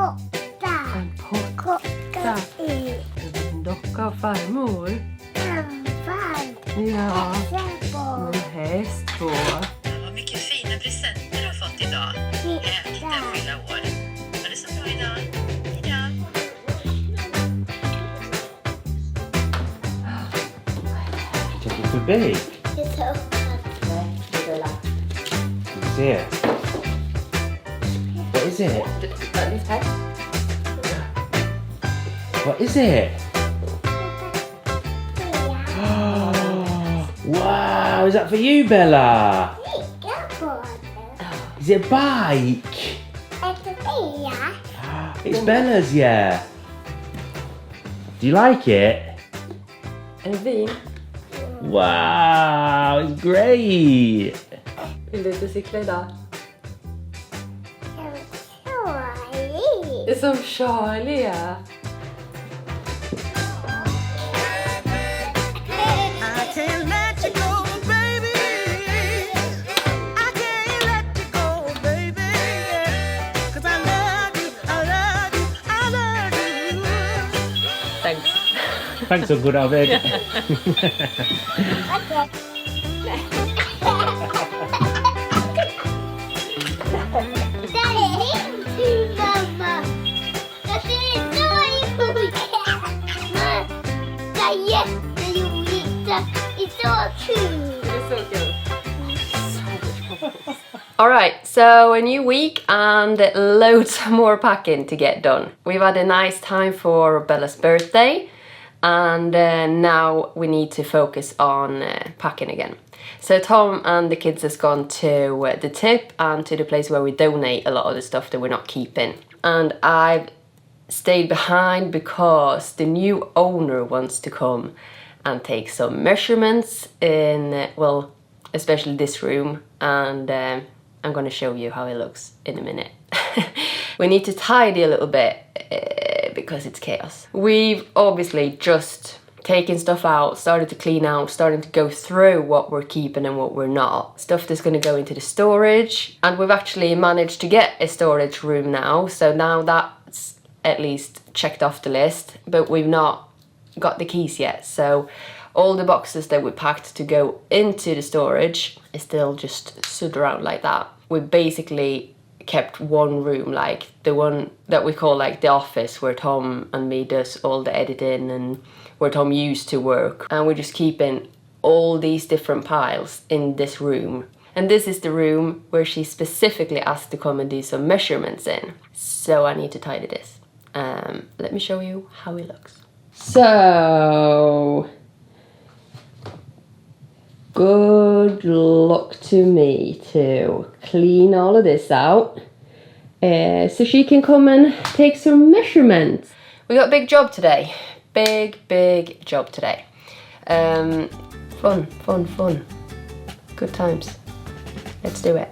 En potta. En docka av farmor. Ja. En häst på. Vad mycket fina presenter du har fått idag. Titta, fylla år. Var det så bra idag? Idag. Take it too big. There. What is it? What is it? Wow, is that for you, Bella? Is it a bike? It's Bella's, yeah. Do you like it? En fin. Wow, it's great. Vill du inte cykla idag? Det är som Charlie, ja. Thanks. Thanks so good of it. Alright, so a new week and loads more packing to get done. We've had a nice time for Bella's birthday and now we need to focus on packing again. So Tom and the kids has gone to the tip and to the place where we donate a lot of the stuff that we're not keeping. And I've stayed behind because the new owner wants to come and take some measurements in, well, especially this room, and I'm gonna show you how it looks in a minute. We need to tidy a little bit because it's chaos. We've obviously just taken stuff out, started to clean out, starting to go through what we're keeping and what we're not. Stuff that's gonna go into the storage, and we've actually managed to get a storage room now, so now that's at least checked off the list, but we've not got the keys yet, so all the boxes that we packed to go into the storage is still just stood around like that. We basically kept one room, like the one that we call like the office, where Tom and me does all the editing and where Tom used to work, and we're just keeping all these different piles in this room. And this is the room where she specifically asked to come and do some measurements in, so I need to tidy this. Let me show you how it looks. So good luck to me to clean all of this out so she can come and take some measurements. We got a big job today. Big job today. Fun. Good times. Let's do it.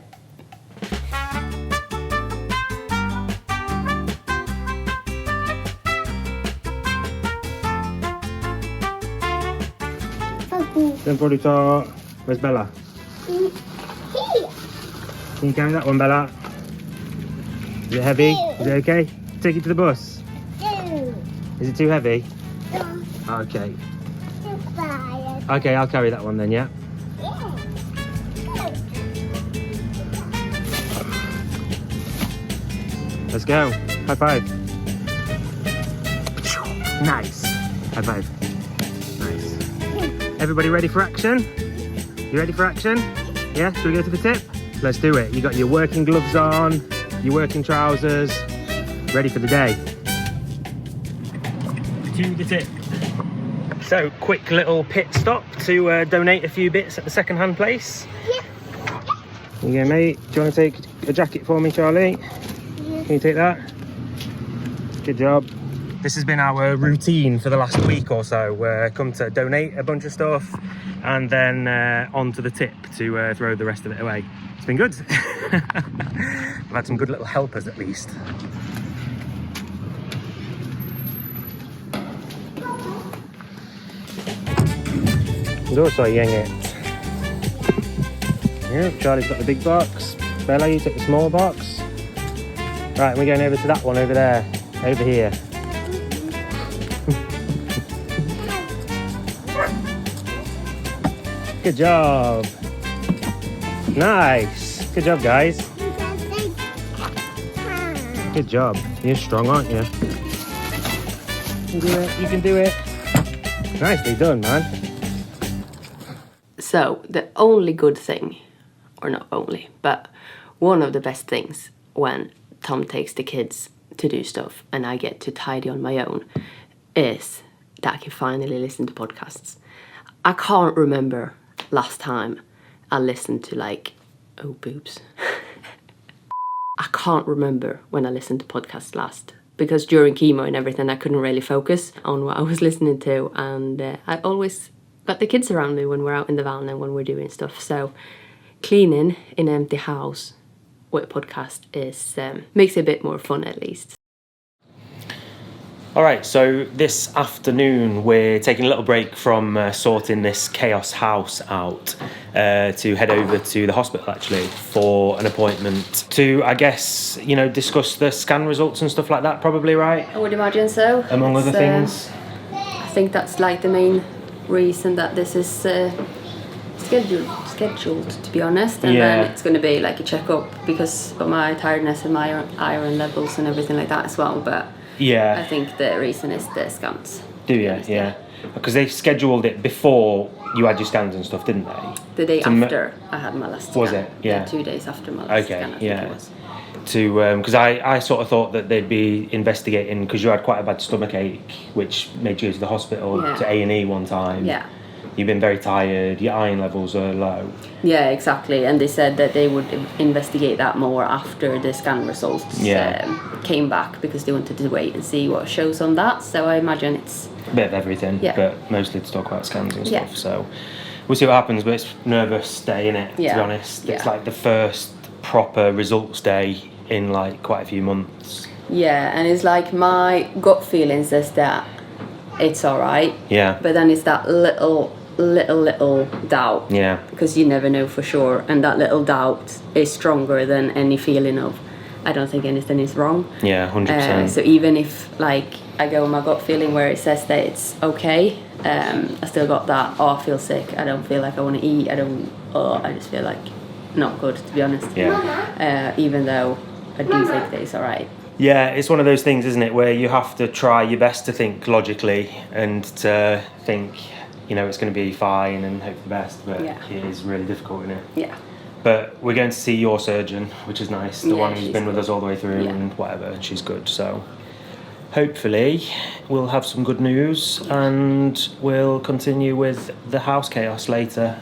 Then får du ta... Where's Bella? Here. Can you carry that one, Bella? Is it heavy? Is it okay? Take it to the bus. Is it too heavy? Okay. Okay, I'll carry that one then, yeah? Let's go. High five. Nice. High five. Nice. Everybody ready for action? You ready for action? Yeah? Shall we go to the tip? Let's do it. You got your working gloves on, your working trousers, ready for the day. To the tip. So, quick little pit stop to donate a few bits at the second-hand place. Yeah. Here you go, mate. Do you want to take a jacket for me, Charlie? Yeah. Can you take that? Good job. This has been our routine for the last week or so. We're come to donate a bunch of stuff and then on to the tip to throw the rest of it away. It's been good. We've had some good little helpers at least. Då så gänget. Yeah, Charlie's got the big box. Bella, you take the small box. Right, we're going over to that one over there. Over here. Good job. Nice. Good job, guys. Good job. You're strong, aren't you? You can do it. You can do it. Nicely done, man. So the only good thing, or not only, but one of the best things when Tom takes the kids to do stuff and I get to tidy on my own is that I can finally listen to podcasts. I can't remember last time I listened to oh boobs. I can't remember when I listened to podcasts last, because during chemo and everything I couldn't really focus on what I was listening to, and I always got the kids around me when we're out in the van and when we're doing stuff. So cleaning in an empty house with a podcast is makes it a bit more fun, at least. All right, so this afternoon we're taking a little break from sorting this chaos house out to head over to the hospital actually for an appointment to, I guess, discuss the scan results and stuff like that, probably, right? I would imagine so. Among other things. I think that's the main reason that this is scheduled, to be honest, and then it's going to be a checkup because of my tiredness and my iron levels and everything like that as well, but I think the reason is the scans. Do you? Yeah. Because they scheduled it before you had your scans and stuff, didn't they? The day after I had my last scan. Was it? Yeah. 2 days after my last scan, I think it was. Because I sort of thought that they'd be investigating, because you had quite a bad stomach ache, which made you go to the hospital to A&E one time. Yeah. You've been very tired, your iron levels are low. Yeah, exactly. And they said that they would investigate that more after the scan results came back, because they wanted to wait and see what shows on that. So I imagine it's a bit of everything, but mostly to talk about scans and stuff. So we'll see what happens, but it's nervous day, innit, to be honest. It's the first proper results day in quite a few months. Yeah, and it's my gut feeling says that it's alright. Yeah. But then it's that little doubt. Yeah. Because you never know for sure, and that little doubt is stronger than any feeling of I don't think anything is wrong. Yeah, 100%. So even if I go with my gut feeling where it says that it's okay, I still got that, I feel sick, I don't feel like I want to eat, I just feel not good, to be honest. Yeah. Even though I do think that it's alright. Yeah, it's one of those things, isn't it, where you have to try your best to think logically and to think, it's going to be fine and hope for the best, but it is really difficult, isn't it? Yeah. But we're going to see your surgeon, which is nice, the one who's been with us all the way through and whatever, and she's good, so hopefully we'll have some good news and we'll continue with the house chaos later,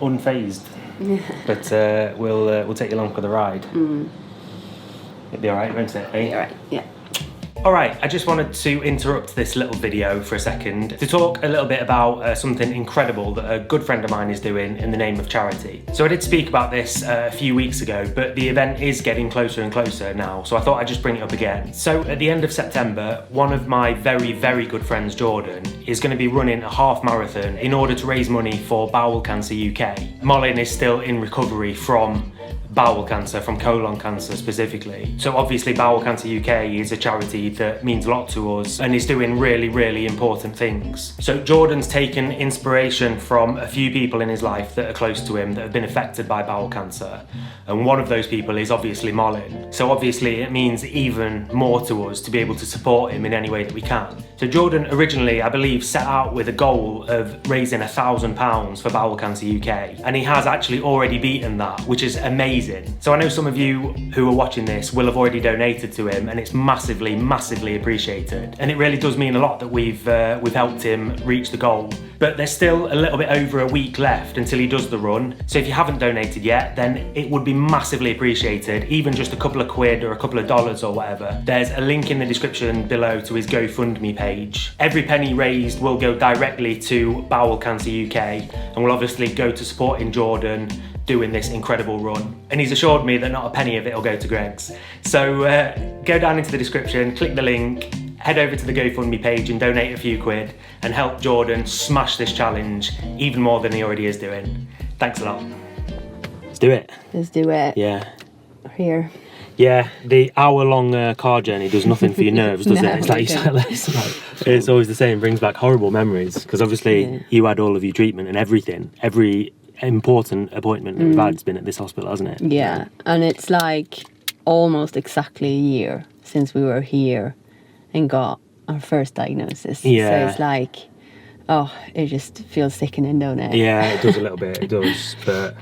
unfazed. But we'll take you along for the ride. It'll be alright, won't it? Be alright, yeah. Alright, I just wanted to interrupt this little video for a second to talk a little bit about something incredible that a good friend of mine is doing in the name of charity. So I did speak about this a few weeks ago, but the event is getting closer and closer now, so I thought I'd just bring it up again. So at the end of September, one of my very, very good friends, Jordan, is going to be running a half marathon in order to raise money for Bowel Cancer UK. Malin is still in recovery from bowel cancer, from colon cancer specifically. So obviously Bowel Cancer UK is a charity that means a lot to us and is doing really, really important things. So Jordan's taken inspiration from a few people in his life that are close to him that have been affected by bowel cancer. And one of those people is obviously Malin. So obviously it means even more to us to be able to support him in any way that we can. So Jordan originally, I believe, set out with a goal of raising £1,000 for Bowel Cancer UK. And he has actually already beaten that, which is amazing. So I know some of you who are watching this will have already donated to him, and it's massively, massively appreciated. And it really does mean a lot that we've helped him reach the goal. But there's still a little bit over a week left until he does the run. So if you haven't donated yet, then it would be massively appreciated, even just a couple of quid or a couple of dollars or whatever. There's a link in the description below to his GoFundMe page. Every penny raised will go directly to Bowel Cancer UK and will obviously go to supporting Jordan doing this incredible run. And he's assured me that not a penny of it will go to Greg's. So go down into the description, click the link, head over to the GoFundMe page and donate a few quid and help Jordan smash this challenge even more than he already is doing. Thanks a lot. Let's do it. Let's do it. Yeah. Here. Yeah, the hour-long car journey does nothing for your nerves, does No, it? It's like, it's always the same. Brings back horrible memories because obviously you had all of your treatment and everything. Every important appointment that we've had has been at this hospital, hasn't it? Yeah, and it's like almost exactly a year since we were here and got our first diagnosis. Yeah. So it's like, oh, it just feels sickening, don't it? Yeah, it does a little bit. It does, but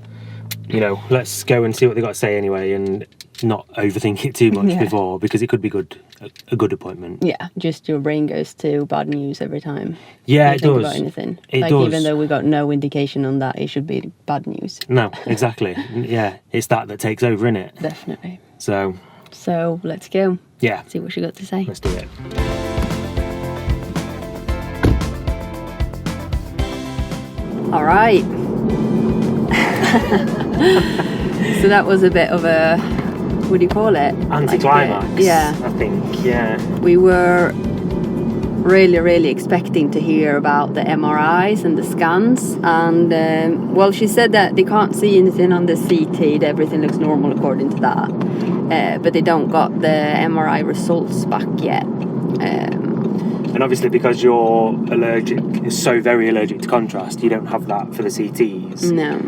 you know, let's go and see what they got to say anyway, and not overthink it too much before, because it could be a good appointment. Yeah, just your brain goes to bad news every time. Yeah, you it think does. About anything. It like does. Even though we got no indication on that, it should be bad news. No, exactly. Yeah, it's that takes over, innit? Definitely. So let's go. Yeah, See what she got to say. let's do it. All right. So that was a bit of a, what do you call it? Anticlimax. Like, yeah. I think. Yeah. We were really, really expecting to hear about the MRIs and the scans. And, well, she said that they can't see anything on the CT. That everything looks normal according to that. But they don't got the MRI results back yet. And obviously, because you're so very allergic to contrast, you don't have that for the CTs. No.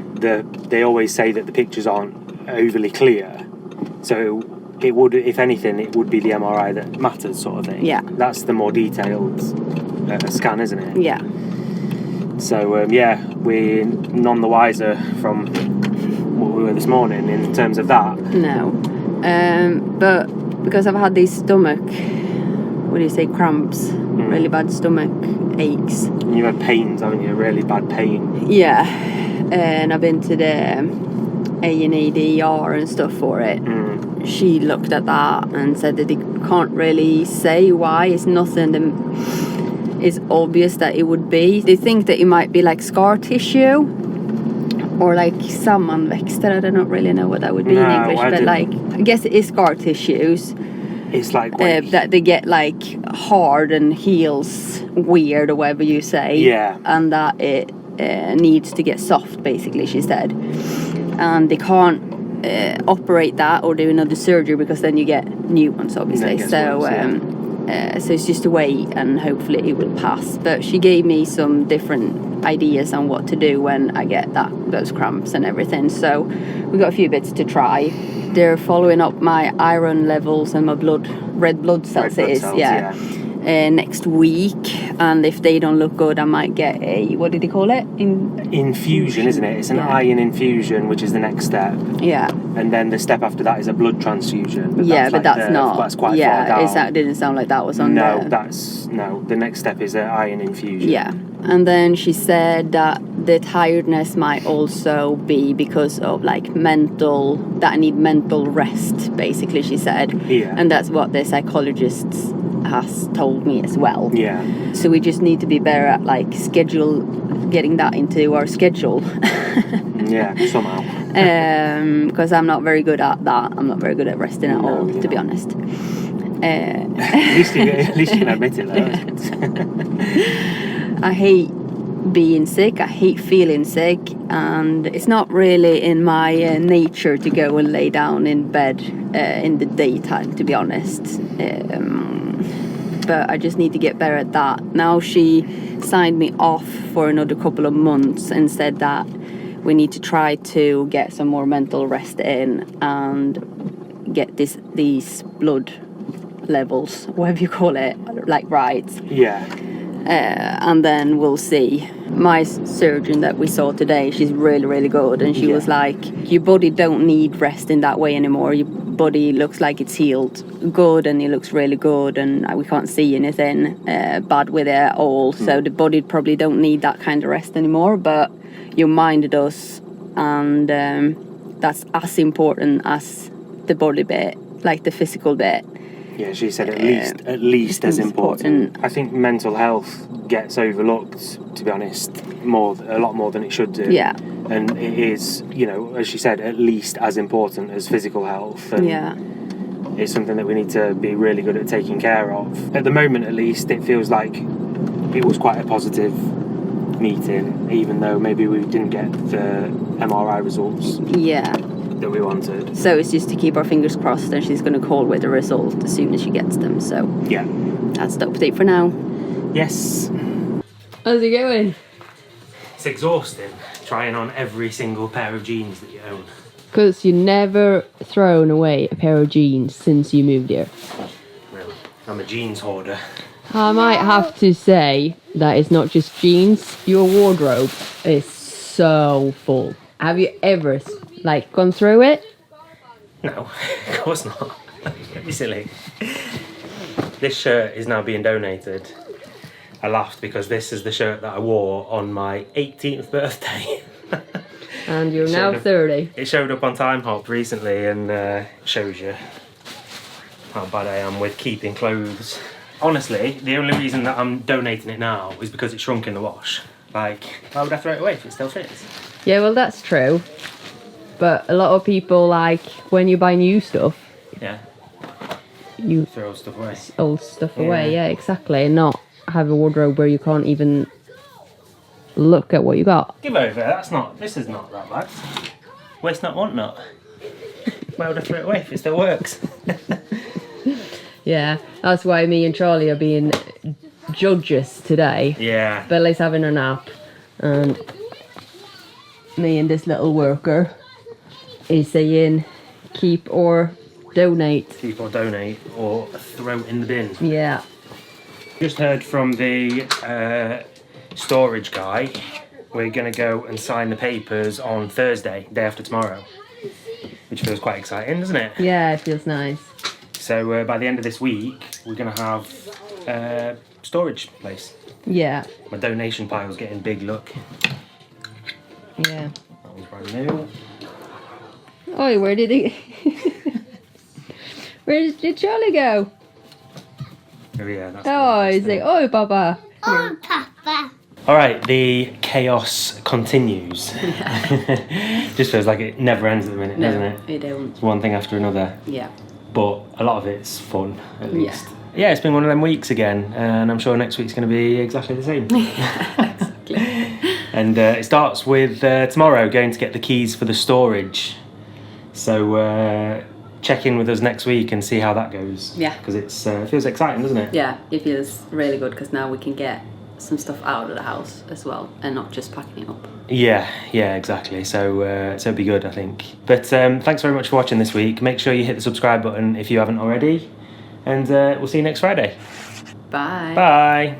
They always say that the pictures aren't overly clear, so it would, if anything, it would be the MRI that matters, sort of thing. Yeah. That's the more detailed scan, isn't it? Yeah. So we're none the wiser from what we were this morning in terms of that. No. But because I've had these stomach, what do you say, cramps, really bad stomach aches. And you had pains, haven't you? Really bad pain. Yeah, and I've been to the A&E ER and stuff for it. She looked at that and said that they can't really say why. It's nothing that is obvious that it would be. They think that it might be like scar tissue or like sammanväxter. I don't really know what that would be in English, but like I guess it is scar tissues. It's like that they get like hard and heals weird or whatever you say. Yeah. And that it needs to get soft, basically, she said. And they can't operate that or do another surgery because then you get new ones, obviously. So it's just a wait and hopefully it will pass. But she gave me some different ideas on what to do when I get those cramps and everything. So we got a few bits to try. They're following up my iron levels and my red blood cells. Next week, and if they don't look good, I might get a, what did they call it? Infusion, isn't it? It's an iron infusion, which is the next step. Yeah. And then the step after that is a blood transfusion. But that's quite far down. That didn't sound like that was on the next step is an iron infusion. Yeah. And then she said that the tiredness might also be because of like that I need mental rest, basically, she said. Yeah. And that's what the psychologists has told me as well. Yeah. So we just need to be better at like getting that into our schedule. Yeah, somehow. Because I'm not very good at that. I'm not very good at resting at all, to be honest. At least you can admit it, I hate being sick. I hate feeling sick, and it's not really in my nature to go and lay down in bed in the daytime, to be honest. But I just need to get better at that. Now she signed me off for another couple of months and said that we need to try to get some more mental rest in and get these blood levels, whatever you call it, like right. Yeah. And then we'll see. My surgeon that we saw today, she's really, really good. And she was like, your body don't need rest in that way anymore. Your body looks like it's healed good and it looks really good. And we can't see anything bad with it at all. So the body probably don't need that kind of rest anymore. But your mind does. And that's as important as the body bit, like the physical bit. Yeah, she said at least as important. I think mental health gets overlooked, to be honest, a lot more than it should do. Yeah. And it is, as she said, at least as important as physical health. And it's something that we need to be really good at taking care of. At the moment, at least, it feels like it was quite a positive meeting, even though maybe we didn't get the MRI results. Yeah. that we wanted. So it's just to keep our fingers crossed, and she's going to call with the result as soon as she gets them. So Yeah. that's the update for now. Yes. How's it going? It's exhausting trying on every single pair of jeans that you own. Because you never thrown away a pair of jeans since you moved here. Really. I'm a jeans hoarder. I might have to say that it's not just jeans. Your wardrobe is so full. Have you ever like gone through it? No, of course not. Don't be silly. This shirt is now being donated. I laughed because this is the shirt that I wore on my 18th birthday. And you're now Showed up- 30. It showed up on Time Hop recently and shows you how bad I am with keeping clothes. Honestly, the only reason that I'm donating it now is because it shrunk in the wash. Like, why would I throw it away if it still fits? Yeah, well, that's true. But a lot of people, like, when you buy new stuff, Yeah, you throw stuff away. old stuff away. Yeah. Yeah, exactly. And not have a wardrobe where you can't even look at what you got. Give over, this is not that bad. Waste not, want not. Why would I throw it away if it still works? Yeah, that's why me and Charlie are being judges today. Yeah. Bella's having a nap, and me and this little worker is saying keep or donate. Keep or donate or throw in the bin. Yeah. Just heard from the storage guy. We're going to go and sign the papers on Thursday, day after tomorrow. Which feels quite exciting, doesn't it? Yeah, it feels nice. So by the end of this week, we're going to have a storage place. Yeah. My donation pile's getting big, look. Yeah. That one's brand new. Oh, where did he... Where did Charlie go? Oh yeah, that's Oh, he's like, oh, Papa. Oh, Papa. Alright, the chaos continues. Just feels like it never ends at the minute, doesn't it? It don't. It's one thing after another. Yeah. But a lot of it's fun, at least. Yeah, it's been one of them weeks again, and I'm sure next week's going to be exactly the same. Exactly. And it starts with tomorrow going to get the keys for the storage. So check in with us next week and see how that goes. Yeah. Because it feels exciting, doesn't it? Yeah, it feels really good because now we can get some stuff out of the house as well and not just packing it up. Yeah, exactly. So it'll be good, I think. But thanks very much for watching this week. Make sure you hit the subscribe button if you haven't already. And we'll see you next Friday. Bye. Bye.